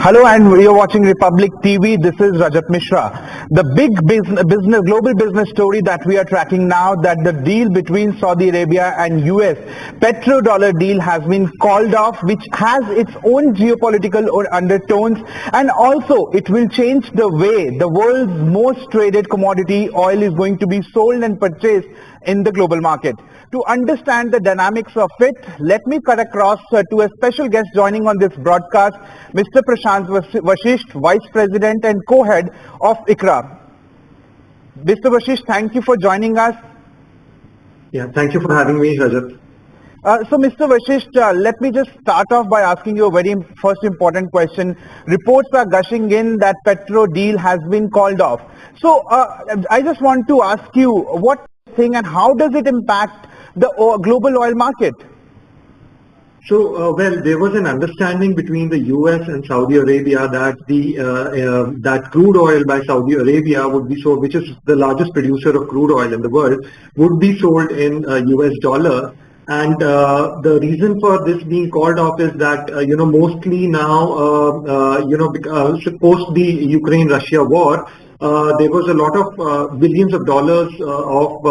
Hello, and you're watching Republic TV. This is Rajat Mishra. The big global business story that we are tracking now, that the deal between Saudi Arabia and US, Petrodollar Deal, has been called off, which has its own geopolitical undertones, and also it will change the way the world's most traded commodity, oil, is going to be sold and purchased in the global market. To understand the dynamics of it, let me cut across to a special guest joining on this broadcast, Mr. Prashant Vasisht, Vice President and Co-Head of ICRA. Mr. Vasisht, thank you for joining us. Yeah, thank you for having me, Rajat. So, Mr. Vasisht, let me just start off by asking you a very first important question. Reports are gushing in that Petro deal has been called off. So, I just want to ask you what thing and how does it impact the global oil market? So, well, there was an understanding between the US and Saudi Arabia that that crude oil by Saudi Arabia would be sold, which is the largest producer of crude oil in the world, would be sold in US dollar. And the reason for this being called off is that, mostly now, post the Ukraine-Russia war, there was a lot of billions of dollars of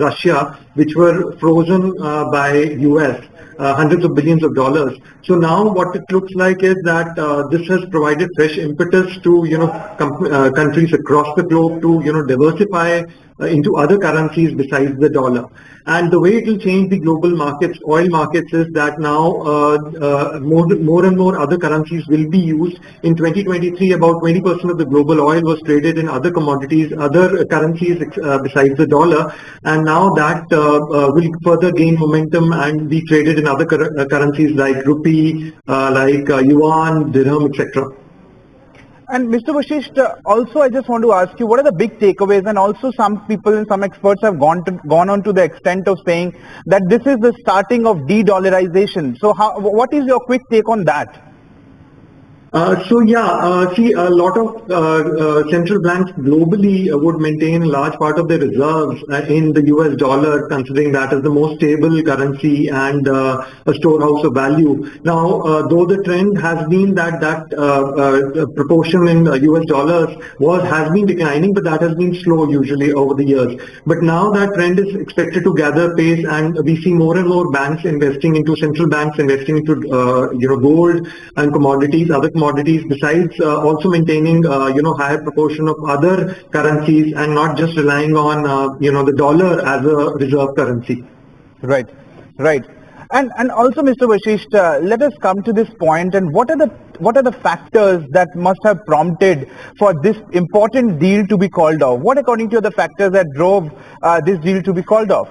Russia which were frozen by US, hundreds of billions of dollars. So now what it looks like is that this has provided fresh impetus to countries across the globe to diversify into other currencies besides the dollar. And the way it will change the global markets, oil markets, is that now more and more other currencies will be used. In 2023, about 20% of the global oil was traded in other commodities, other currencies besides the dollar. And now that will further gain momentum and be traded in other currencies like rupee, like yuan, dirham, etc. And Mr. Vasisht, also I just want to ask you, what are the big takeaways? And also some people and some experts have gone on to the extent of saying that this is the starting of de-dollarization. So what is your quick take on that? See, a lot of central banks globally would maintain a large part of their reserves in the US dollar, considering that as the most stable currency and a storehouse of value. Now, though the trend has been that proportion in US dollars has been declining, but that has been slow usually over the years. But now that trend is expected to gather pace, and we see more and more banks investing into central banks investing into gold and commodities, other commodities, besides also maintaining higher proportion of other currencies and not just relying on the dollar as a reserve currency. Right. And also, Mr. Vasisht, let us come to this point. And what are the factors that must have prompted for this important deal to be called off? What, according to you, are the factors that drove this deal to be called off?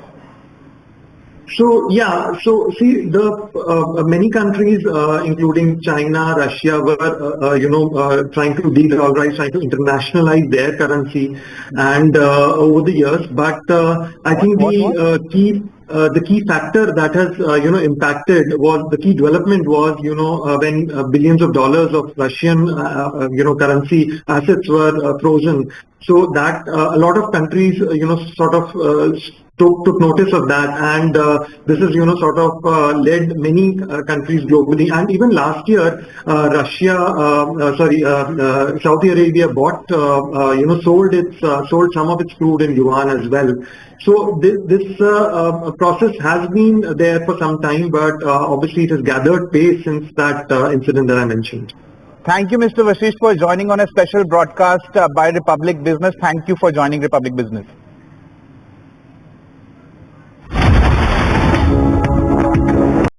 So see, the many countries, including China, Russia, were trying to de-dollarize, trying to internationalize their currency, and over the years. But I think the key factor that has impacted was the key development was when billions of dollars of Russian currency assets were frozen. So that a lot of countries took notice of that, and this has led many countries globally. And even last year, Saudi Arabia sold some of its crude in yuan as well. So this process has been there for some time, but obviously it has gathered pace since that incident that I mentioned. Thank you, Mr. Vasisht, for joining on a special broadcast by Republic Business. Thank you for joining Republic Business.